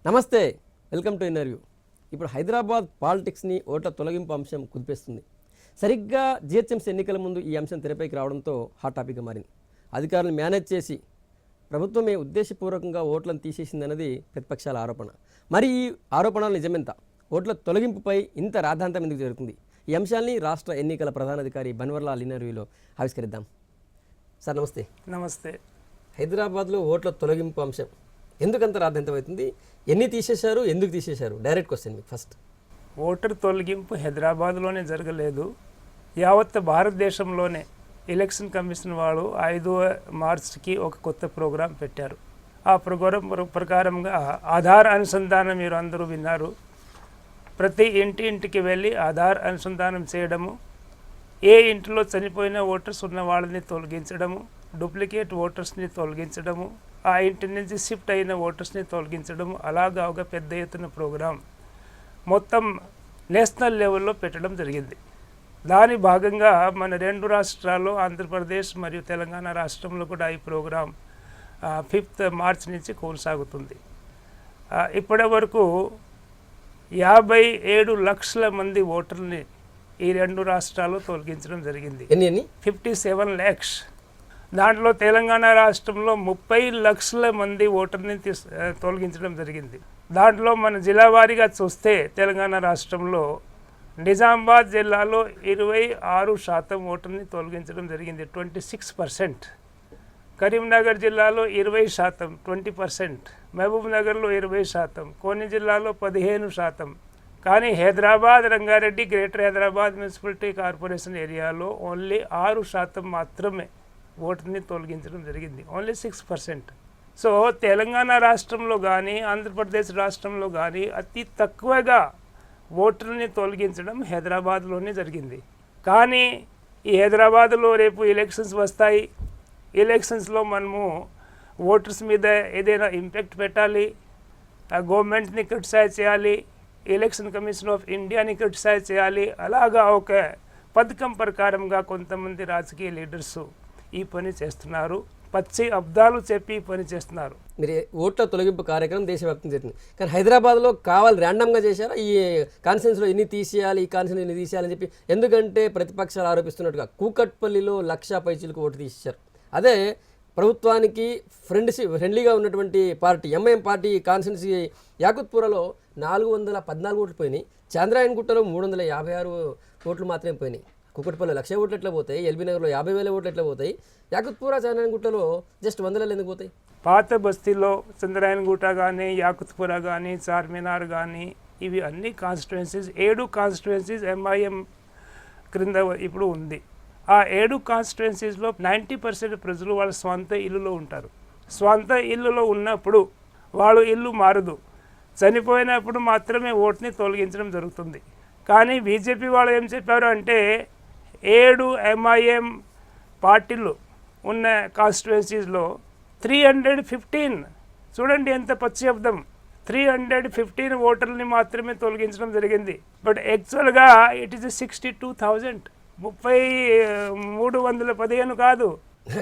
నమస్తే, welcome to interview. ఇప్పుడు హైదరాబాద్ పాలిటిక్స్ని ఓట్ల తొలగింపు అంశం కుదిపేస్తుంది. సరిగ్గా జిహెచ్ఎంసీ ఎన్నికల ముందు ఈ అంశం తెరపైకి రావడంతో హాట్ టాపిక్గా మారింది. అధికారులు మేనేజ్ చేసి ప్రభుత్వమే ఉద్దేశపూర్వకంగా ఓట్లను తీసేసిందన్నది ప్రతిపక్షాల ఆరోపణ. మరి ఈ ఆరోపణలు నిజమెంత? ఓట్ల తొలగింపుపై ఇంత రాద్ధాంతం ఎందుకు జరుగుతుంది? ఈ అంశాన్ని రాష్ట్ర ఎన్నికల ప్రధానాధికారి బన్వర్లాల్ ఇంటర్వ్యూలో ఆవిష్కరిద్దాం. సార్ నమస్తే. నమస్తే. హైదరాబాద్లో ఓట్ల తొలగింపు అంశం ఎందుకంత రాద్ధాంతమవుతుంది? ఎన్ని తీసేశారు, ఎందుకు తీసేశారు? డైరెక్ట్ క్వశ్చన్ మీకు ఫస్ట్. ఓటర్ తొలగింపు హైదరాబాద్లోనే జరగలేదు, యావత్ భారతదేశంలోనే. ఎలక్షన్ కమిషన్ వాళ్ళు 5 మార్చికి ఒక కొత్త ప్రోగ్రాం పెట్టారు. ఆ ప్రోగ్రాం ప్రకారంగా ఆధార్ అనుసంధానం మీరు అందరూ విన్నారు. ప్రతి ఇంటికి వెళ్ళి ఆధార్ అనుసంధానం చేయడము, ఏ ఇంటిలో చనిపోయిన ఓటర్స్ ఉన్న వాళ్ళని తొలగించడము, డూప్లికేట్ ఓటర్స్ని తొలగించడము, ఆ ఇంటి నుంచి షిఫ్ట్ అయిన ఓటర్స్ని తొలగించడం, అలాగా ఒక పెద్ద ఎత్తున ప్రోగ్రాం మొత్తం నేషనల్ లెవెల్లో పెట్టడం జరిగింది. దాని భాగంగా మన 2 రాష్ట్రాల్లో, ఆంధ్రప్రదేశ్ మరియు తెలంగాణ రాష్ట్రంలో కూడా ఈ ప్రోగ్రాం 5th మార్చ్ నుంచి కొనసాగుతుంది. ఇప్పటి వరకు 57 లక్షల మంది ఓటర్ని ఈ 2 రాష్ట్రాల్లో తొలగించడం జరిగింది. 57 lakhs. దాంట్లో తెలంగాణ రాష్ట్రంలో 30 లక్షల మంది ఓటర్ని తొలగించడం జరిగింది. దాంట్లో మన జిల్లా వారీగా చూస్తే తెలంగాణ రాష్ట్రంలో నిజామాబాద్ జిల్లాలో 26% ఓటర్ని తొలగించడం జరిగింది, 26%. కరీంనగర్ జిల్లాలో 20%, 20%. మహబూబ్ నగర్లో 20%, కొన్ని జిల్లాలో 15%. కానీ Hyderabad, Rangareddy, greater Hyderabad municipality corporation ఏరియాలో ఓన్లీ 6% మాత్రమే ఓటుని తొలగించడం జరిగింది, ఓన్లీ 6%. సో తెలంగాణ రాష్ట్రంలో కానీ ఆంధ్రప్రదేశ్ రాష్ట్రంలో కానీ అతి తక్కువగా ఓటర్ని తొలగించడం హైదరాబాద్లోనే జరిగింది. కానీ ఈ హైదరాబాద్లో రేపు ఎలక్షన్స్ వస్తాయి. ఎలక్షన్స్లో మనము ఓటర్స్ మీద ఏదైనా ఇంపాక్ట్ పెట్టాలి, గవర్నమెంట్ని క్రిటిసైజ్ చేయాలి, ఎలక్షన్ కమిషన్ ఆఫ్ ఇండియాని క్రిటిసైజ్ చేయాలి. అలాగా ఒక పథకం ప్రకారంగా కొంతమంది రాజకీయ లీడర్స్ ఈ పని చేస్తున్నారు, పచ్చి అబ్దాలు చెప్పి ఈ పని చేస్తున్నారు. మీరు ఓట్ల తొలగింపు కార్యక్రమం దేశవ్యాప్తం జరుగుతుంది, కానీ హైదరాబాద్లో కావాలి ర్యాండమ్గా చేశారా? ఈ కాన్స్టిట్యున్సీలో ఇన్ని తీసేయాలి, ఈ కాన్స్టిట్యున్సీ ఇన్ని తీసేయాలని చెప్పి. ఎందుకంటే ప్రతిపక్షాలు ఆరోపిస్తున్నట్టుగా కూకట్పల్లిలో 1,00,000 పైచీలకు ఓటు తీసేశారు. అదే ప్రభుత్వానికి ఫ్రెండ్లీగా ఉన్నటువంటి పార్టీ ఎంఐఎం పార్టీ కాన్స్టిట్యున్సీ యాకుత్పురాలో 414 ఓట్లు పోయినాయి. చాంద్రాయణగుట్టలో 356 ఓట్లు మాత్రమే పోయినాయి. కుక్కటిపల్లి 1,00,000 ఓట్లు ఎట్లా పోతాయి? ఎల్బీ నగర్లో 50,000 ఓట్లు ఎట్లా పోతాయి? యాకుత్పురా, చాంద్రాయణగుట్టలో జస్ట్ 100 ఎందుకు పోతాయి? పాత బస్తీలో చంద్రాయణగుట్ట కానీ, యాకుత్పురా కానీ, చార్మినార్ కానీ, ఇవి అన్ని కాన్స్టిట్యుయెన్సీస్ 7 కాన్స్టిట్యుయెన్సీస్ ఎంఐఎం క్రింద ఇప్పుడు ఉంది. ఆ 7 కాన్స్టిట్యుయెన్సీస్లో 90% ప్రజలు వాళ్ళ స్వంత ఇల్లులో ఉంటారు. స్వంత ఇల్లులో ఉన్నప్పుడు వాళ్ళు ఇల్లు మారదు, చనిపోయినప్పుడు మాత్రమే ఓటుని తొలగించడం జరుగుతుంది. కానీ బీజేపీ వాళ్ళు ఏం చెప్పారు అంటే 7 ఎంఐఎం పార్టీలు ఉన్న కాన్స్టిట్యుయెన్సీస్లో 315, చూడండి ఎంత పచ్చి అర్థం, 315 ఓటర్లని మాత్రమే తొలగించడం జరిగింది. బట్ యాక్చువల్గా ఇట్ ఈస్ 62,000, 315 కాదు.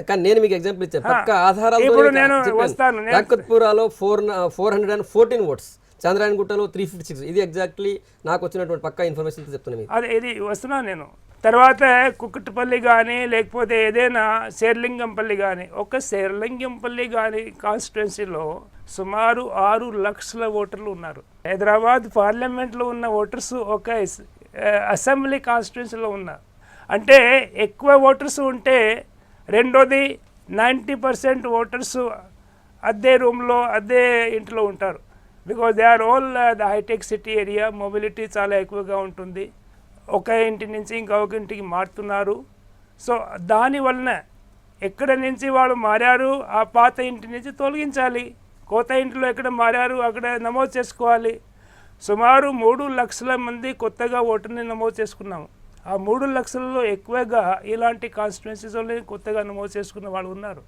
కానీ నేను మీకు ఎగ్జాంపుల్ ఇచ్చాను, పక్క ఆధారాలు. ఇప్పుడు నేను వస్తాను. యాకుత్పురాలో 414 ఓట్స్, చంద్రాయణగుట్టలో 356. ఇది ఎగ్జాక్ట్లీ నాకు వచ్చినటువంటి పక్కా ఇన్ఫర్మేషన్ చెప్తున్నాను. అదే ఇది వస్తున్నాను నేను. తర్వాత కుక్కటిపల్లి కానీ, లేకపోతే ఏదైనా శేర్లింగంపల్లి కానీ, ఒక శేర్లింగంపల్లి కానీ కాన్స్టిట్యుయెన్సీలో సుమారు 6 లక్షల ఓటర్లు ఉన్నారు. హైదరాబాద్ పార్లమెంట్లో ఉన్న ఓటర్స్ ఒక అసెంబ్లీ కాన్స్టిట్యుయెన్సీలో ఉన్నారు. అంటే ఎక్కువ ఓటర్స్ ఉంటే, రెండోది 90% ఓటర్స్ అదే రూమ్లో, అదే ఇంట్లో ఉంటారు. Because they are all the హైటెక్ సిటీ ఏరియా, మొబిలిటీ చాలా ఎక్కువగా ఉంటుంది. ఒక ఇంటి నుంచి ఇంకొక ఇంటికి మారుతున్నారు. సో దానివలన ఎక్కడ నుంచి వాళ్ళు మారారు, ఆ పాత ఇంటి నుంచి తొలగించాలి. కొత్త ఇంట్లో ఎక్కడ మారారు అక్కడ నమోదు చేసుకోవాలి. సుమారు 3 లక్షల మంది కొత్తగా ఓటుని నమోదు చేసుకున్నాము. ఆ 3 లక్షలలో ఎక్కువగా ఇలాంటి కాన్స్టిట్యుయెన్సీస్లో కొత్తగా నమోదు చేసుకున్న వాళ్ళు ఉన్నారు.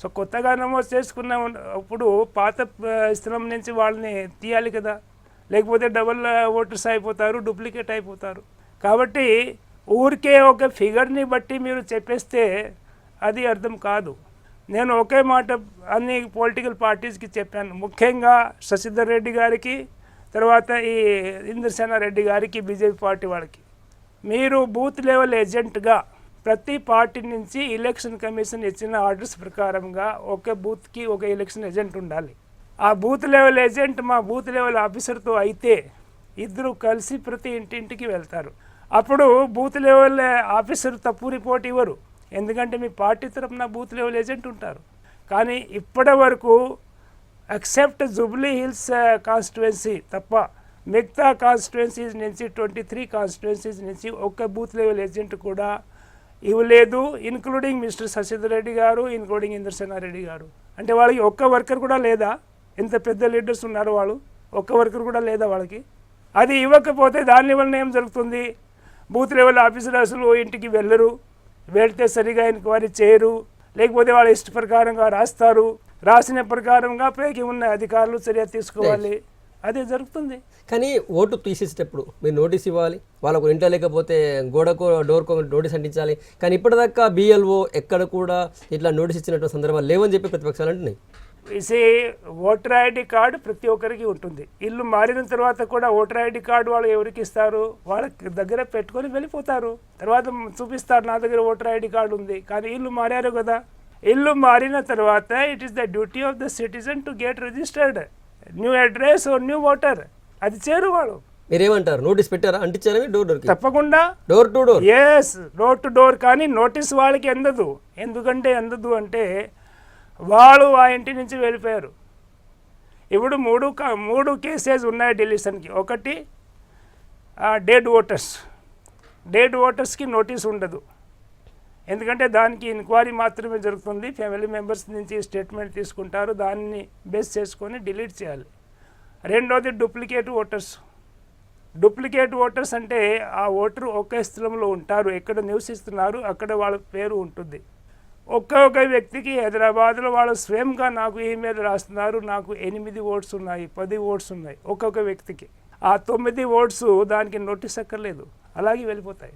సో కొత్తగా నమోదు చేసుకున్నప్పుడు పాత స్థలం నుంచి వాళ్ళని తీయాలి కదా, లేకపోతే డబుల్ ఓటర్స్ అయిపోతారు, డూప్లికేట్ అయిపోతారు. కాబట్టి ఊరికే ఒక ఫిగర్ని బట్టి మీరు చెప్పేస్తే అది అర్థం కాదు. నేను ఒకే మాట అన్ని పొలిటికల్ పార్టీస్కి చెప్పాను, ముఖ్యంగా శశిధర్ రెడ్డి గారికి, తర్వాత ఈ ఇంద్రసేన రెడ్డి గారికి, బీజేపీ పార్టీ వాళ్ళకి, మీరు బూత్ లెవెల్ ఏజెంట్గా ప్రతి పార్టీ నుంచి ఎలక్షన్ కమిషన్ ఇచ్చిన ఆర్డర్స్ ప్రకారంగా ఒక బూత్కి ఒక ఎలక్షన్ ఏజెంట్ ఉండాలి. ఆ బూత్ లెవెల్ ఏజెంట్ మా బూత్ లెవెల్ ఆఫీసర్తో అయితే ఇద్దరు కలిసి ప్రతి ఇంటింటికి వెళ్తారు. అప్పుడు బూత్ లెవెల్ ఆఫీసర్ తప్పు రిపోర్ట్ ఇవ్వరు, ఎందుకంటే మీ పార్టీ తరఫున బూత్ లెవెల్ ఏజెంట్ ఉంటారు. కానీ ఇప్పటి వరకు ఎక్సెప్ట్ జూబ్లీ హిల్స్ కాన్స్టిట్యుయెన్సీ తప్ప మిగతా కాన్స్టిట్యుయెన్సీస్ నుంచి 23 కాన్స్టిట్యుయెన్సీస్ నుంచి ఒక్క బూత్ లెవెల్ ఏజెంట్ కూడా ఇవ్వలేదు, ఇన్క్లూడింగ్ మిస్టర్ శశిధర్ రెడ్డి గారు, ఇన్క్లూడింగ్ ఇంద్రసేన రెడ్డి గారు. అంటే వాళ్ళకి ఒక్క వర్కర్ కూడా లేదా? ఎంత పెద్ద లీడర్స్ ఉన్నారు వాళ్ళు, ఒక్క వర్కర్ కూడా లేదా వాళ్ళకి? అది ఇవ్వకపోతే దాని వలన ఏం జరుగుతుంది? బూత్ లెవెల్ ఆఫీసర్ అసలు ఇంటికి వెళ్ళరు, వెళ్తే సరిగా ఎంక్వైరీ చేయరు, లేకపోతే వాళ్ళ ఇష్ట ప్రకారంగా రాస్తారు, రాసిన ప్రకారంగా పైకి ఉన్న అధికారులు చర్య తీసుకోవాలి, అదే జరుగుతుంది. కానీ ఓటు తీసేసేటప్పుడు మీరు నోటీస్ ఇవ్వాలి, వాళ్ళకు ఇంట్లో లేకపోతే గోడకో డోర్కో నోటీస్ అంటించాలి. కానీ ఇప్పటిదాకా బిఎల్ఓ ఎక్కడ కూడా ఇట్లా నోటీస్ ఇచ్చినట్టు సందర్భాలు లేవని చెప్పి ప్రతిపక్షాలు అంటున్నాయి. ఇసే ఓటర్ ఐడి కార్డు ప్రతి ఒక్కరికి ఉంటుంది. ఇల్లు మారిన తర్వాత కూడా ఓటర్ ఐడి కార్డు వాళ్ళు ఎవరికి ఇస్తారు? వాళ్ళ దగ్గర పెట్టుకొని వెళ్ళిపోతారు, తర్వాత చూపిస్తారు నా దగ్గర ఓటర్ ఐడి కార్డు ఉంది. కానీ ఇల్లు మారారు కదా, ఇల్లు మారిన తర్వాత it is the duty of the citizen to get registered new address or new voter. అది చేరు వాళ్ళు. మీరేమంటారు, నోటీస్ పెట్టారా, అంటించారా? డోర్ డోర్ తప్పకుండా door to door. Yes, door to door. కానీ నోటీస్ వాళ్ళకి అందదు. ఎందుకంటే అందదు అంటే వాళ్ళు ఆ ఇంటి నుంచి వెళ్ళిపోయారు. ఇప్పుడు మూడు కేసెస్ ఉన్నాయి డిలీషన్కి. ఒకటి డెడ్ ఓటర్స్. డెడ్ ఓటర్స్కి నోటీస్ ఉండదు, ఎందుకంటే దానికి ఎంక్వైరీ మాత్రమే జరుగుతుంది. ఫ్యామిలీ మెంబర్స్ నుంచి స్టేట్మెంట్ తీసుకుంటారు, దాన్ని బేస్ చేసుకొని డిలీట్ చేయాలి. రెండోది డూప్లికేట్ ఓటర్స్. డూప్లికేట్ ఓటర్స్ అంటే ఆ ఓటరు ఒకే స్థలంలో ఉంటారు, ఎక్కడ నివసిస్తున్నారు అక్కడ వాళ్ళ పేరు ఉంటుంది. ఒక్కొక్క వ్యక్తికి హైదరాబాద్లో వాళ్ళు స్వయంగా నాకు ఈమెయిల్ రాస్తున్నారు, నాకు 8 ఓట్స్ ఉన్నాయి, 10 ఓట్స్ ఉన్నాయి ఒక్కొక్క వ్యక్తికి. ఆ 9 ఓట్స్ దానికి నోటీస్ అక్కర్లేదు, అలాగే వెళ్ళిపోతాయి.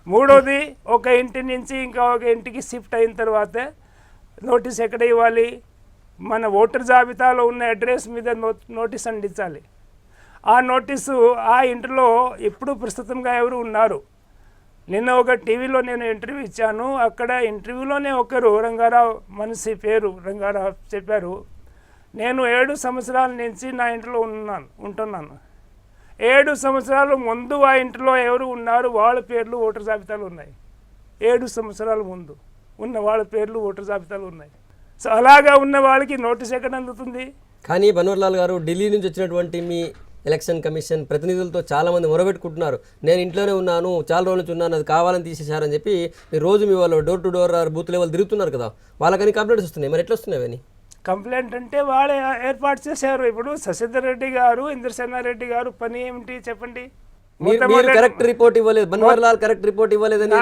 మూడోది, ఒక ఇంటి నుంచి ఇంకా ఒక ఇంటికి షిఫ్ట్ అయిన తర్వాత నోటీస్ ఎక్కడ ఇవ్వాలి? మన ఓటర్ జాబితాలో ఉన్న అడ్రస్ మీద నోటీస్ అందించాలి. ఆ నోటీసు ఆ ఇంటిలో ఇప్పుడు ప్రస్తుతంగా ఎవరు ఉన్నారు? నిన్న ఒక టీవీలో నేను ఇంటర్వ్యూ ఇచ్చాను, అక్కడ ఇంటర్వ్యూలోనే ఒకరు రంగారావు మనిషి పేరు రంగారావు చెప్పారు, నేను 7 సంవత్సరాల నుంచి నా ఇంట్లో ఉంటున్నాను. 7 సంవత్సరాల ముందు ఆ ఇంట్లో ఎవరు ఉన్నారు వాళ్ళ పేర్లు ఓటర్ జాబితాలు ఉన్నాయి. 7 సంవత్సరాల ముందు ఉన్న వాళ్ళ పేర్లు ఓటర్ జాబితాలు ఉన్నాయి. సో అలాగా ఉన్న వాళ్ళకి నోటీస్ ఎక్కడ అందుతుంది? కానీ బన్వర్లాల్ గారు, ఢిల్లీ నుంచి వచ్చినటువంటి మీ ఎలక్షన్ కమిషన్ ప్రతినిధులతో చాలామంది మొరబెట్టుకుంటున్నారు, నేను ఇంట్లోనే ఉన్నాను, చాలా రోజుల నుంచి ఉన్నాను, అది కావాలని తీసేశారని చెప్పి మీరు రోజు మీ వాళ్ళు door to door booth level తిరుగుతున్నారు కదా, వాళ్ళకని కంప్లైంట్స్ వస్తున్నాయి. మరి ఎట్లా వస్తున్నాయి అవన్నీ? కంప్లైంట్ అంటే వాళ్ళే ఏర్పాటు చేశారు. ఇప్పుడు శశిధర్ రెడ్డి గారు, ఇంద్రసేన రెడ్డి గారు పని ఏమిటి చెప్పండి? కరెక్ట్ రిపోర్ట్ ఇవ్వలేదు, బన్వర్లాల్ కరెక్ట్ రిపోర్ట్ ఇవ్వలేదని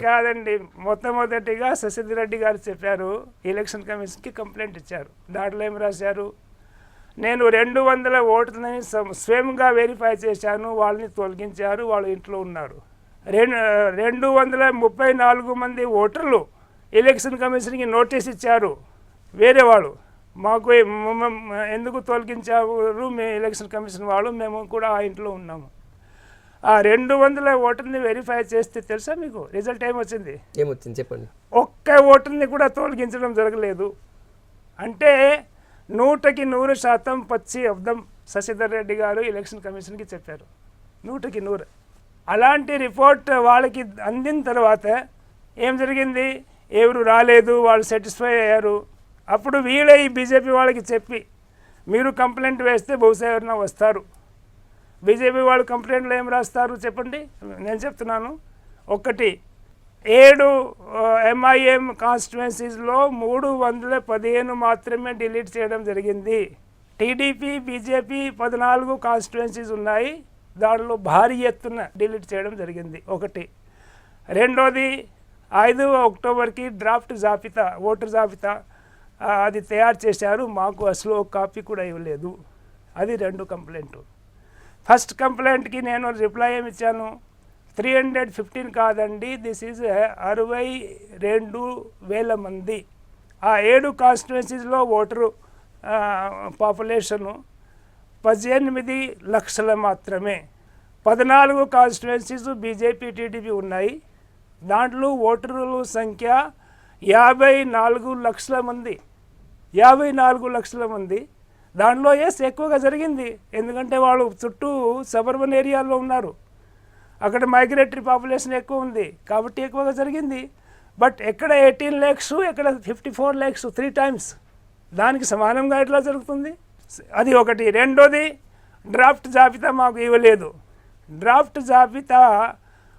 కాదండి. మొట్టమొదటిగా శశిధర్ రెడ్డి గారు చెప్పారు, ఎలక్షన్ కమిషన్కి కంప్లైంట్ ఇచ్చారు. దాంట్లో ఏం రాశారు? నేను 200 ఓట్లని స్వయంగా వెరిఫై చేశాను, వాళ్ళని తొలగించారు, వాళ్ళు ఇంట్లో ఉన్నారు. 234 మంది ఓటర్లు ఎలక్షన్ కమిషన్కి నోటీస్ ఇచ్చారు. వేరే వాళ్ళు మాకు ఎందుకు తొలగించారు మీ ఎలక్షన్ కమిషన్ వాళ్ళు, మేము కూడా ఆ ఇంట్లో ఉన్నాము. ఆ 200 ఓటర్ని వెరిఫై చేస్తే తెలుసా మీకు రిజల్ట్ ఏమొచ్చింది? చెప్పండి. ఒక్క ఓటర్ని కూడా తొలగించడం జరగలేదు. అంటే 100% పచ్చి అబ్దం శశిధర్ రెడ్డి గారు ఎలక్షన్ కమిషన్కి చెప్పారు. 100% అలాంటి రిపోర్ట్ వాళ్ళకి అందిన తర్వాత ఏం జరిగింది? ఎవరు రాలేదు, వాళ్ళు సాటిస్ఫై అయ్యారు. అప్పుడు వీళ్ళే ఈ బీజేపీ వాళ్ళకి చెప్పి, మీరు కంప్లైంట్ వేస్తే బహుశా ఎవరైనా వస్తారు. బీజేపీ వాళ్ళు కంప్లైంట్లో ఏం రాస్తారు చెప్పండి, నేను చెప్తున్నాను. 7 ఎంఐఎం కాన్స్టిట్యుయెన్సీస్లో 315 మాత్రమే డిలీట్ చేయడం జరిగింది. టీడీపీ, బీజేపీ 14 కాన్స్టిట్యుయెన్సీస్ ఉన్నాయి, దానిలో భారీ ఎత్తున డిలీట్ చేయడం జరిగింది. ఒకటి. రెండోది, 5 అక్టోబర్కి డ్రాఫ్ట్ జాబితా, ఓటర్ జాబితా అది తయారు చేశారు, మాకు అసలు ఒక కాపీ కూడా ఇవ్వలేదు. అది 2 కంప్లైంట్. ఫస్ట్ కంప్లైంట్కి నేను రిప్లై ఏమి ఇచ్చాను? 315 కాదండి, దిస్ ఈజ్ 62,000 మంది ఆ 7 కాన్స్టిట్యున్సీస్లో ఓటరు పాపులేషను 18 లక్షల మాత్రమే. 14 కాన్స్టిట్యున్సీస్ బీజేపీ టీడీపీ ఉన్నాయి. దాంట్లో ఓటరుల సంఖ్య 54 లక్షల మంది. 54 లక్షల మంది. దాంట్లో ఎక్కువగా జరిగింది, ఎందుకంటే వాళ్ళు చుట్టూ సబర్బన్ ఏరియాల్లో ఉన్నారు, అక్కడ మైగ్రేటరీ పాపులేషన్ ఎక్కువ ఉంది కాబట్టి ఎక్కువగా జరిగింది. బట్ ఎక్కడ 18 lakhs, ఎక్కడ 54 lakhs, 3 times. దానికి సమానంగా ఎట్లా జరుగుతుంది? అది ఒకటి. రెండోది, డ్రాఫ్ట్ జాబితా మాకు ఇవ్వలేదు. డ్రాఫ్ట్ జాబితా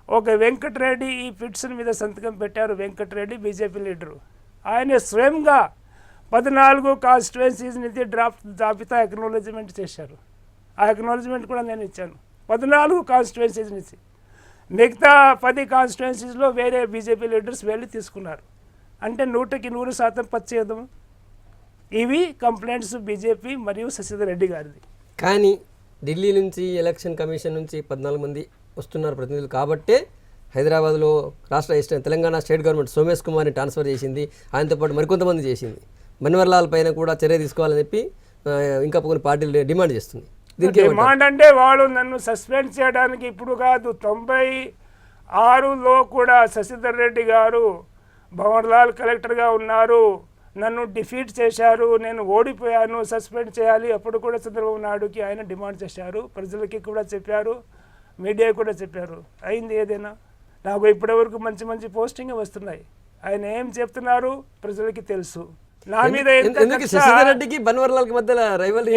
ఒక వెంకటరెడ్డి ఈ పిటిషన్ మీద సంతకం పెట్టారు. వెంకటరెడ్డి బీజేపీ లీడరు, ఆయన స్వయంగా 14 కాన్స్టిట్యున్సీస్ నుంచి డ్రాఫ్ట్ జాబితా అక్నాలెడ్జ్మెంట్ చేశారు. ఆ అక్నాలెడ్జ్మెంట్ కూడా నేను ఇచ్చాను. 14 కాన్స్టిట్యున్సీస్ నుంచి. మిగతా 10 కాన్స్టిట్యున్సీస్లో వేరే బీజేపీ లీడర్స్ వెళ్ళి తీసుకున్నారు. అంటే 100% పచ్చేదం. ఇవి కంప్లైంట్స్ బీజేపీ మరియు శశిధర్ రెడ్డి గారిది. కానీ ఢిల్లీ నుంచి ఎలక్షన్ కమిషన్ నుంచి 14 మంది వస్తున్నారు ప్రతినిధులు కాబట్టే హైదరాబాద్లో తెలంగాణ స్టేట్ గవర్నమెంట్ సోమేష్ కుమార్ని ట్రాన్స్ఫర్ చేసింది. ఆయనతో పాటు మరికొంతమంది చేసింది. మన్వర్లాల్ పైన కూడా చర్య తీసుకోవాలని చెప్పి ఇంకా కొన్ని పార్టీలు డిమాండ్ చేస్తుంది. డిమాండ్ అంటే వాళ్ళు నన్ను సస్పెండ్ చేయడానికి ఇప్పుడు కాదు, 96లో కూడా శశిధర్ రెడ్డి గారు భవన్లాల్ కలెక్టర్గా ఉన్నారు, నన్ను డిఫీట్ చేశారు, నేను ఓడిపోయాను, సస్పెండ్ చేయాలి. అప్పుడు కూడా చంద్రబాబు నాయుడుకి ఆయన డిమాండ్ చేశారు, ప్రజలకి కూడా చెప్పారు, మీడియా కూడా చెప్పారు. అయింది ఏదైనా? నాకు ఇప్పటివరకు మంచి మంచి పోస్టింగ్ వస్తున్నాయి. ఆయన ఏం చెప్తున్నారు ప్రజలకి తెలుసు. నా మీద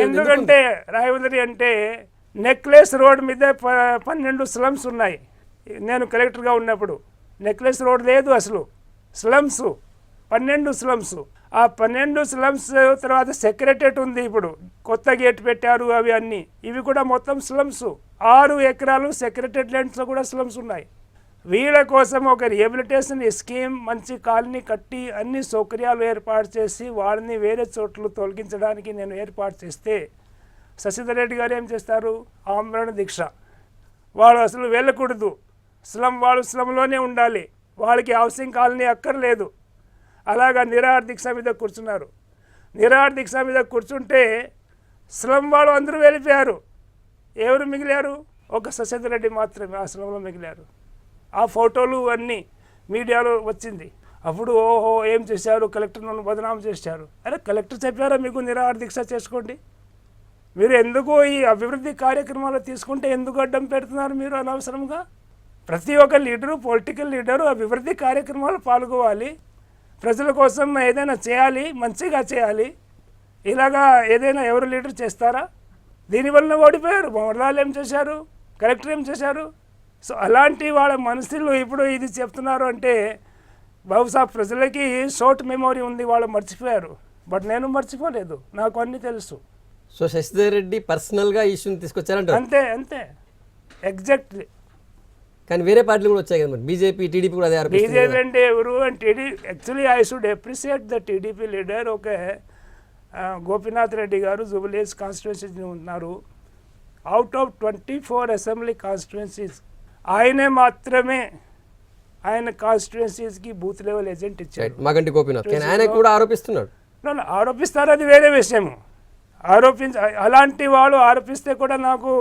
ఎందుకంటే రైవలరీ అంటే నెక్లెస్ రోడ్ మీద 12 స్లమ్స్ ఉన్నాయి. నేను కలెక్టర్గా ఉన్నప్పుడు నెక్లెస్ రోడ్ లేదు, అసలు స్లమ్స్ 12 స్లమ్స్. ఆ 12 స్లమ్స్ తర్వాత సెక్రటరేట్ ఉంది, ఇప్పుడు కొత్త గేట్ పెట్టారు, అవి అన్నీ. ఇవి కూడా మొత్తం స్లమ్స్. 6 ఎకరాలు సెక్రటరేట్ ల్యాండ్స్లో కూడా స్లమ్స్ ఉన్నాయి. వీళ్ళ కోసం ఒక రిహాబిలిటేషన్ స్కీమ్, మంచి కాలనీ కట్టి అన్ని సౌకర్యాలు ఏర్పాటు చేసి వాళ్ళని వేరే చోట్ల తొలగించడానికి నేను ఏర్పాటు చేస్తే శశిధర్ రెడ్డి గారు ఏం చేస్తారు? ఆమరణ దీక్ష. వాళ్ళు అసలు వెళ్ళకూడదు, వాళ్ళు స్లమ్లోనే ఉండాలి, వాళ్ళకి హౌసింగ్ కాలనీ అక్కర్లేదు. అలాగా నిరాహార దీక్ష మీద కూర్చున్నారు. నిరాహార దీక్ష మీద కూర్చుంటే స్లమ్ వాళ్ళు అందరూ వెళ్ళిపోయారు. ఎవరు మిగిలారు? ఒక శశిధర్ రెడ్డి మాత్రమే ఆ స్లమ్లో మిగిలారు. ఆ ఫోటోలు అన్నీ మీడియాలో వచ్చింది. అప్పుడు ఓహో ఏం చేశారు, కలెక్టర్ నన్ను బదనాం చేశారు. అరే కలెక్టర్ చెప్పారా మీకు నిరాహార దీక్ష చేసుకోండి? మీరు ఎందుకు ఈ అభివృద్ధి కార్యక్రమాలు తీసుకుంటే ఎందుకు అడ్డం పెడుతున్నారు మీరు అనవసరంగా? ప్రతి ఒక్క లీడరు, పొలిటికల్ లీడరు అభివృద్ధి కార్యక్రమాలు పాల్గొవాలి, ప్రజల కోసం ఏదైనా చేయాలి, మంచిగా చేయాలి. ఇలాగా ఏదైనా ఎవరు లీడర్ చేస్తారా? దీనివల్ల ఓడిపోయారు. భవన్లాల్ ఏం చేశారు, కలెక్టర్ ఏం చేశారు? సో అలాంటి వాళ్ళ మనసులో ఇప్పుడు ఇది చెప్తున్నారు అంటే బహుశా ప్రజలకి షార్ట్ మెమొరీ ఉంది, వాళ్ళు మర్చిపోయారు. బట్ నేను మర్చిపోలేదు, నాకు అన్నీ తెలుసు. సో శశిధర్ రెడ్డి పర్సనల్గా ఇష్యూని తీసుకొచ్చారంట. అంతే అంతే, ఎగ్జాక్ట్లీ. కానీ వేరే పార్టీలు కూడా వచ్చాయి కదా మరి, బీజేపీ టీడీపీ కూడా అదే ఆరోపిస్తుంది. బీజేపీ అంటే ఎవరు అంటే actually I should appreciate the TDP leader. ఒక గోపీనాథ్ రెడ్డి గారు జుబిలీస్ కాన్స్టిట్యున్సీ ఉన్నారు. అవుట్ ఆఫ్ 24 అసెంబ్లీ కాన్స్టిట్యున్సీస్ ఆయనే మాత్రమే ఆయన కాన్స్టిట్యున్సీస్కి బూత్ లెవెల్ ఏజెంట్ ఇచ్చారు. మాగంటి గోపీనాథ్ ఆయన కూడా ఆరోపిస్తున్నాడు. ఆరోపిస్తారు, అది వేరే విషయము. అలాంటి వాళ్ళు ఆరోపిస్తే కూడా నాకు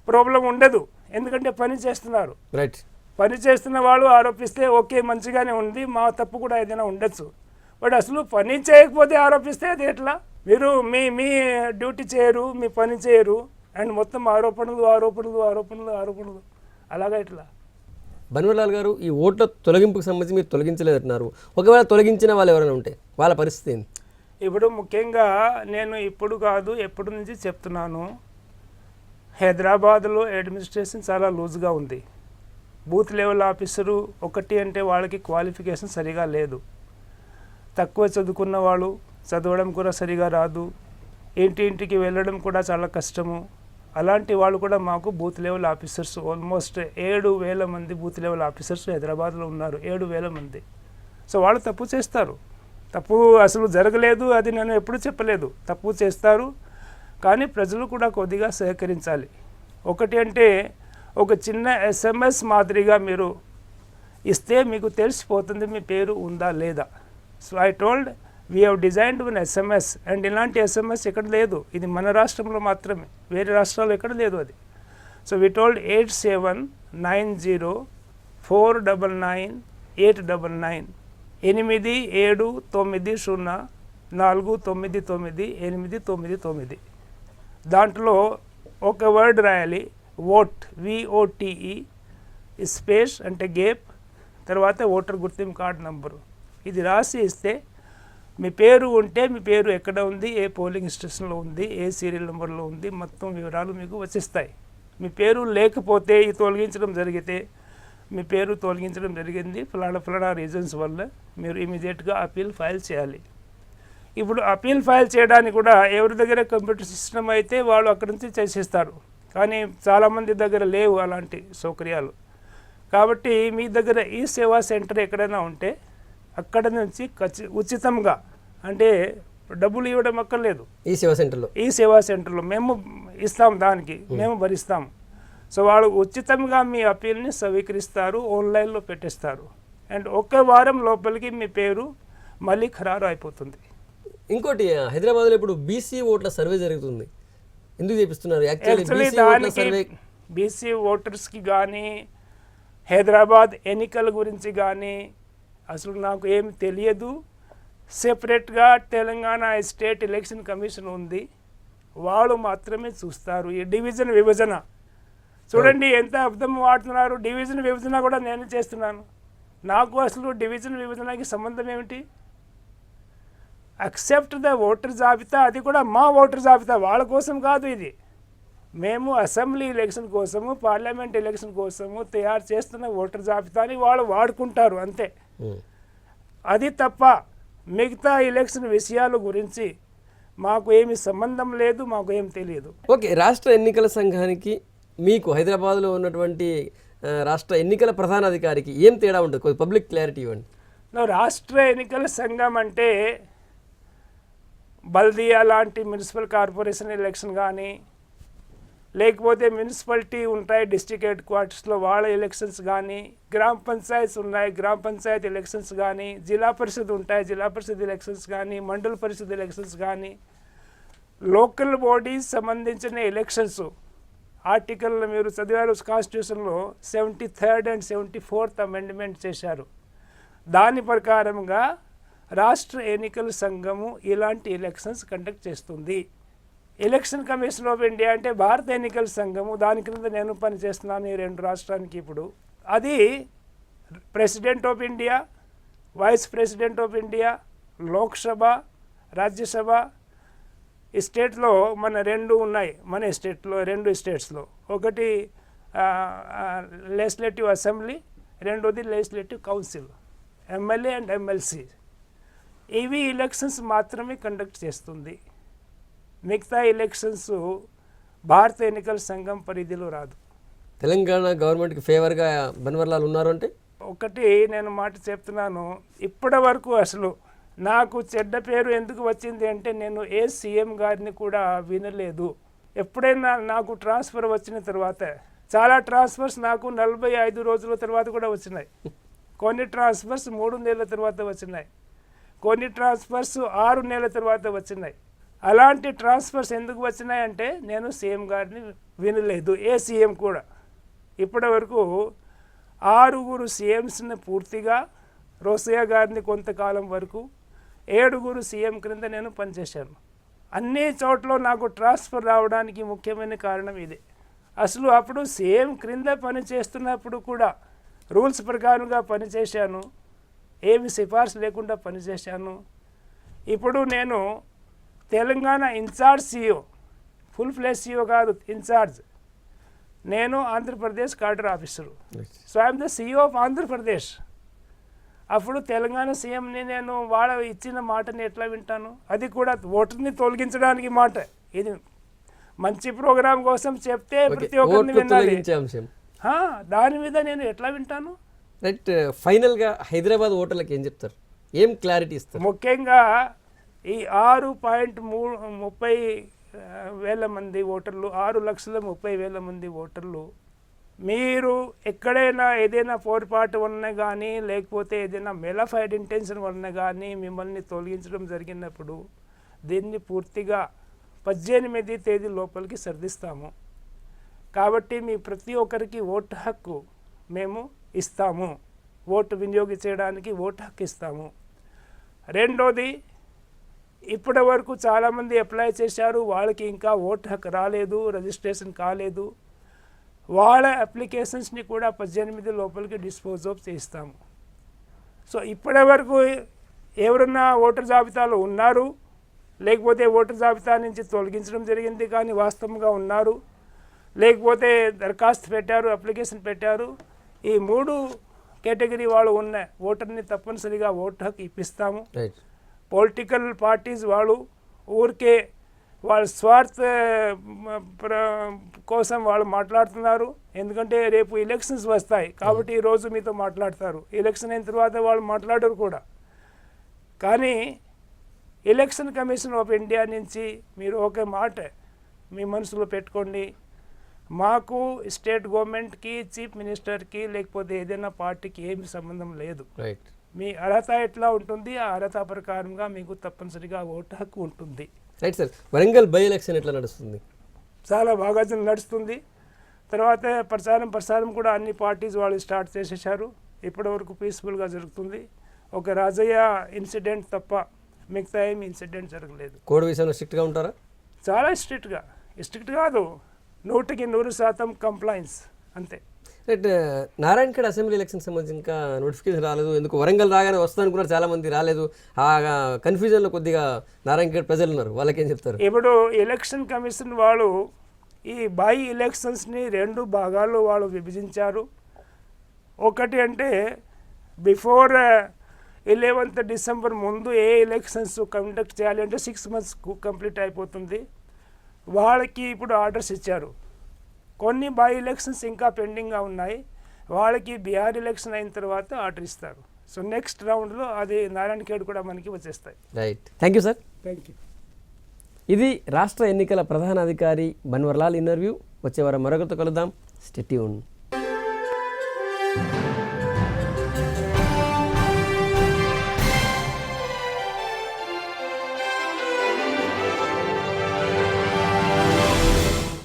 ప్రాబ్లం ఉండదు, ఎందుకంటే పని చేస్తున్నారు. రైట్, పని చేస్తున్న వాళ్ళు ఆరోపిస్తే ఓకే, మంచిగానే ఉంది, మా తప్పు కూడా ఏదైనా ఉండొచ్చు. బట్ అసలు పని చేయకపోతే ఆరోపిస్తే అది ఎట్లా? మీరు మీ డ్యూటీ చేయరు, మీ పని చేయరు, అండ్ మొత్తం ఆరోపణలు ఆరోపణలు ఆరోపణలు ఆరోపణలు, అలాగా ఇట్లా. బన్వర్లాల్ గారు, ఈ ఓట్ల తొలగింపుకు సంబంధించి మీరు తొలగించలేదంటున్నారు. ఒకవేళ తొలగించిన వాళ్ళు ఎవరైనా ఉంటే వాళ్ళ పరిస్థితి ఏంటి? ఇప్పుడు ముఖ్యంగా నేను ఇప్పుడు కాదు ఎప్పటి నుంచి చెప్తున్నాను, హైదరాబాద్లో అడ్మినిస్ట్రేషన్ చాలా లూజ్గా ఉంది. బూత్ లెవెల్ ఆఫీసరు ఒకటి అంటే వాళ్ళకి క్వాలిఫికేషన్ సరిగా లేదు. తక్కువ చదువుకున్న వాళ్ళు, చదవడం కూడా సరిగా రాదు, ఇంటింటికి వెళ్ళడం కూడా చాలా కష్టము. అలాంటి వాళ్ళు కూడా మాకు బూత్ లెవెల్ ఆఫీసర్స్ ఆల్మోస్ట్ 7,000 మంది బూత్ లెవెల్ ఆఫీసర్స్ హైదరాబాద్లో ఉన్నారు. 7,000 మంది. సో వాళ్ళు తప్పు చేస్తారు. తప్పు అసలు జరగలేదు, అది నేను ఎప్పుడు చెప్పలేదు. తప్పు చేస్తారు, కానీ ప్రజలు కూడా కొద్దిగా సహకరించాలి. ఒకటి అంటే ఒక చిన్న SMS మాదిరిగా మీరు ఇస్తే మీకు తెలిసిపోతుంది మీ పేరు ఉందా లేదా. So I told we have designed one SMS, and ఇలాంటి SMS ఎక్కడ లేదు, ఇది మన రాష్ట్రంలో మాత్రమే, వేరే రాష్ట్రాల్లో ఎక్కడ లేదు అది. So we told 8790499899 8790499899. దాంట్లో ఒక వర్డ్ రాయాలి, ఓట్, VOTE స్పేస్ అంటే గేప్, తర్వాత ఓటర్ గుర్తింపు కార్డు నంబరు. ఇది రాసి ఇస్తే మీ పేరు ఉంటే మీ పేరు ఎక్కడ ఉంది, ఏ పోలింగ్ స్టేషన్లో ఉంది, ఏ సీరియల్ నెంబర్లో ఉంది, మొత్తం వివరాలు మీకు వచ్చేస్తాయి. మీ పేరు లేకపోతే ఈ తొలగించడం జరిగితే మీ పేరు తొలగించడం జరిగింది ఫలానా రీజన్స్ వల్ల, మీరు ఇమీడియట్గా అపీల్ ఫైల్ చేయాలి. ఇప్పుడు అపీల్ ఫైల్ చేయడానికి కూడా ఎవరి దగ్గర కంప్యూటర్ సిస్టమ్ అయితే వాళ్ళు అక్కడి నుంచి చేసేస్తారు, కానీ చాలామంది దగ్గర లేవు అలాంటి సౌకర్యాలు. కాబట్టి మీ దగ్గర ఈ సేవా సెంటర్ ఎక్కడైనా ఉంటే అక్కడ నుంచి ఉచితంగా, అంటే డబ్బులు ఇవ్వడం అక్కర్లేదు, ఈ సేవా సెంటర్లో మేము ఇస్తాం, దానికి మేము భరిస్తాం. సో వాళ్ళు ఉచితంగా మీ అపీల్ని స్వీకరిస్తారు, ఆన్లైన్లో పెట్టేస్తారు, అండ్ ఒక్క వారం లోపలికి మీ పేరు మళ్ళీ ఖరారు అయిపోతుంది. ఇంకోటి, హైదరాబాద్లో ఇప్పుడు బీసీ ఓట్ల సర్వే జరుగుతుంది, ఎందుకు చేపిస్తున్నారు? యాక్చువల్లీ దానికి బీసీ ఓటర్స్కి కానీ హైదరాబాద్ ఎన్నికల గురించి కానీ అసలు నాకు ఏమి తెలియదు. సెపరేట్గా తెలంగాణ స్టేట్ ఎలక్షన్ కమిషన్ ఉంది, వాళ్ళు మాత్రమే చూస్తారు ఈ డివిజన్ విభజన. చూడండి ఎంత అర్థం వాడుతున్నారు, డివిజన్ విభజన కూడా నేను చేస్తున్నాను, నాకు అసలు డివిజన్ విభజనకి సంబంధం ఏమిటి? అక్సెప్ట్ ద ఓటర్ జాబితా, అది కూడా మా ఓటర్ జాబితా, వాళ్ళ కోసం కాదు ఇది. మేము అసెంబ్లీ ఎలక్షన్ కోసము, పార్లమెంట్ ఎలక్షన్ కోసము తయారు చేస్తున్న ఓటర్ జాబితాని వాళ్ళు వాడుకుంటారు అంతే. అది తప్ప మిగతా ఎలక్షన్ విషయాల గురించి మాకు ఏమి సంబంధం లేదు, మాకు ఏం తెలియదు. ఓకే, రాష్ట్ర ఎన్నికల సంఘానికి మీకు హైదరాబాద్లో ఉన్నటువంటి రాష్ట్ర ఎన్నికల ప్రధానాధికారికి ఏం తేడా ఉంటుంది? పబ్లిక్ క్లారిటీ ఇవ్వండి. రాష్ట్ర ఎన్నికల సంఘం అంటే బల్దియా లాంటి మున్సిపల్ కార్పొరేషన్ ఎలక్షన్ కానీ, లేకపోతే మున్సిపాలిటీ ఉంటాయి డిస్ట్రిక్ట్ హెడ్ క్వార్టర్స్లో వాళ్ళ ఎలక్షన్స్ కానీ, గ్రామ పంచాయత్స్ ఉన్నాయి గ్రామ పంచాయతీ ఎలక్షన్స్ కానీ, జిల్లా పరిషత్ ఉంటాయి జిల్లా పరిషత్ ఎలక్షన్స్ కానీ, మండల పరిషత్ ఎలక్షన్స్ కానీ, లోకల్ బాడీస్ సంబంధించిన ఎలక్షన్స్. ఆర్టికల్ మీరు చదివారు కాన్స్టిట్యూషన్లో 73rd and 74th అమెండ్మెంట్ చేశారు. దాని ప్రకారంగా రాష్ట్ర ఎన్నికల సంఘము ఇలాంటి ఎలక్షన్స్ కండక్ట్ చేస్తుంది. ఎలక్షన్ కమిషన్ ఆఫ్ ఇండియా అంటే భారత ఎన్నికల సంఘము, దాని క్రింద నేను పనిచేస్తున్నాను ఈ రెండు రాష్ట్రానికి. ఇప్పుడు అది president of India, vice president of India, Lok Sabha, Rajya Sabha. ఈ స్టేట్లో మన రెండు ఉన్నాయి, మన స్టేట్లో రెండు స్టేట్స్లో, ఒకటి లెజిస్లేటివ్ అసెంబ్లీ, రెండోది legislative council, MLA and MLC. ఇవి ఎలక్షన్స్ మాత్రమే కండక్ట్ చేస్తుంది. మిగతా ఎలక్షన్స్ భారత ఎన్నికల సంఘం పరిధిలో రాదు. తెలంగాణ గవర్నమెంట్కి ఫేవర్గా బన్వర్లాల్ ఉన్నారు అంటే ఒకటి నేను మాట చెప్తున్నాను, ఇప్పటి వరకు అసలు నాకు చెడ్డ పేరు ఎందుకు వచ్చింది అంటే నేను ఏ సీఎం గారిని కూడా వినలేదు. ఎప్పుడైనా నాకు ట్రాన్స్ఫర్ వచ్చిన తర్వాత, చాలా ట్రాన్స్ఫర్స్ నాకు 45 రోజుల తర్వాత కూడా వచ్చినాయి, కొన్ని ట్రాన్స్ఫర్స్ 3 నెలల తర్వాత వచ్చినాయి, కొన్ని ట్రాన్స్ఫర్స్ 6 నెలల తర్వాత వచ్చినాయి. అలాంటి ట్రాన్స్ఫర్స్ ఎందుకు వచ్చినాయంటే నేను సీఎం గారిని వినలేదు, ఏ సీఎం కూడా. ఇప్పటి వరకు 6 సీఎంస్ని పూర్తిగా, రోసయ్య గారిని కొంతకాలం వరకు, 7 సీఎం క్రింద నేను పనిచేశాను. అన్ని చోట్ల నాకు ట్రాన్స్ఫర్ రావడానికి ముఖ్యమైన కారణం ఇదే. అసలు అప్పుడు సీఎం క్రింద పని చేస్తున్నప్పుడు కూడా రూల్స్ ప్రకారంగా పనిచేశాను, ఏమి సిఫార్సు లేకుండా పనిచేశాను. ఇప్పుడు నేను Telangana incharge CEO, full ఫ్లెజ్ CEO కాదు, ఇన్ఛార్జ్. నేను Andhra Pradesh కార్డర్ officer, so I'm the CEO of Andhra Pradesh. అప్పుడు తెలంగాణ సీఎంని నేను వాళ్ళ ఇచ్చిన మాటని ఎట్లా వింటాను? అది కూడా ఓటర్ని తొలగించడానికి మాట. ఇది మంచి ప్రోగ్రాం కోసం చెప్తే ప్రతి ఒక్కరిని వినాలి, దాని మీద నేను ఎట్లా వింటాను? రైట్, ఫైనల్గా హైదరాబాద్ ఓటర్లకు ఏం చెప్తారు, ఏం క్లారిటీ ఇస్తారు? ముఖ్యంగా ఈ 6.30 వేల మంది ఓటర్లు, 6,30,000 మంది ఓటర్లు మీరు ఎక్కడైనా ఏదైనా పొరపాటు వలన కానీ లేకపోతే ఏదైనా మెలఫైడ్ ఇంటెన్షన్ వలన కానీ మిమ్మల్ని తొలగించడం జరిగినప్పుడు దీన్ని పూర్తిగా 18 తేదీ లోపలికి సర్దిస్తాము. కాబట్టి మీ ప్రతి ఒక్కరికి ఓటు హక్కు మేము ఇస్తాము, ఓటు వినియోగించడానికి ఓటు హక్కు ఇస్తాము. రెండోది, ఇప్పటి వరకు చాలామంది అప్లై చేశారు, వాళ్ళకి ఇంకా ఓటు హక్కు రాలేదు, రిజిస్ట్రేషన్ కాలేదు. వాళ్ళ అప్లికేషన్స్ని కూడా 18 లోపలికి డిస్పోజ్ ఆఫ్ చేస్తాము. సో ఇప్పటి వరకు ఎవరన్నా ఓటర్ జాబితాలో ఉన్నారు, లేకపోతే ఓటర్ జాబితా నుంచి తొలగించడం జరిగింది కానీ వాస్తవంగా ఉన్నారు, లేకపోతే దరఖాస్తు పెట్టారు, అప్లికేషన్ పెట్టారు, ఈ 3 కేటగిరీ వాళ్ళు ఉన్న ఓటర్ని తప్పనిసరిగా ఓటు హక్కు ఇప్పిస్తాము. పొలిటికల్ పార్టీస్ వాళ్ళు ఊరికే వాళ్ళ స్వార్థ కోసం వాళ్ళు మాట్లాడుతున్నారు. ఎందుకంటే రేపు ఎలక్షన్స్ వస్తాయి కాబట్టి ఈరోజు మీతో మాట్లాడతారు, ఎలక్షన్ అయిన తర్వాత వాళ్ళు మాట్లాడరు కూడా. కానీ ఎలక్షన్ కమిషన్ ఆఫ్ ఇండియా నుంచి మీరు ఒక మాట మీ మనసులో పెట్టుకోండి, మాకు స్టేట్ గవర్నమెంట్కి, చీఫ్ మినిస్టర్కి, లేకపోతే ఏదైనా పార్టీకి ఏమి సంబంధం లేదు. మీ అర్హత ఎట్లా ఉంటుంది, ఆ అర్హత ప్రకారంగా మీకు తప్పనిసరిగా ఓటు హక్కు ఉంటుంది. Right sir. Warangal by election ఎట్లా నడుస్తుంది? చాలా బాగా నడుస్తుంది. తర్వాత ప్రచారం కూడా అన్ని పార్టీస్ వాళ్ళు స్టార్ట్ చేసేసారు. ఇప్పటివరకు పీస్ఫుల్గా జరుగుతుంది. ఒక రాజయ్య ఇన్సిడెంట్ తప్ప మిగతా ఏమి ఇన్సిడెంట్ జరగలేదు. కోడ్ విషయంలో స్ట్రిక్ట్గా ఉంటారా? చాలా స్ట్రిక్ట్ కాదు, 100% కంప్లైన్స్ అంతే. రైట్. నారాయణఖేడ్ అసెంబ్లీ ఎలక్షన్ సంబంధించి ఇంకా నోటిఫికేషన్ రాలేదు. ఎందుకు వరంగల్ రాగానే వస్తుంది అనుకున్నారు, చాలామంది రాలేదు. ఆ కన్ఫ్యూజన్లో కొద్దిగా నారాయణఖేడ్ ప్రజలు ఉన్నారు, వాళ్ళకేం చెప్తారు? ఇప్పుడు ఎలక్షన్ కమిషన్ వాళ్ళు ఈ బై ఎలక్షన్స్ని 2 భాగాల్లో వాళ్ళు విభజించారు. ఒకటి అంటే బిఫోర్ 11th డిసెంబర్ ముందు ఏ ఎలక్షన్స్ కండక్ట్ చేయాలి అంటే 6 months కంప్లీట్ అయిపోతుంది. వాళ్ళకి ఇప్పుడు ఆర్డర్స్ ఇచ్చారు. కొన్ని బై ఎలక్షన్స్ ఇంకా పెండింగ్గా ఉన్నాయి, వాళ్ళకి బీహార్ ఎలక్షన్ అయిన తర్వాత ఆర్డర్ ఇస్తారు. సో నెక్స్ట్ రౌండ్లో అది నారాయణఖేడ్ కూడా మనకి వచ్చేస్తాయి. Right. Thank you sir. Thank you. ఇది రాష్ట్ర ఎన్నికల ప్రధాన అధికారి బన్వర్లాల్ ఇంటర్వ్యూ. వచ్చే వారం మరొకరితో కలుద్దాం. Stay tuned.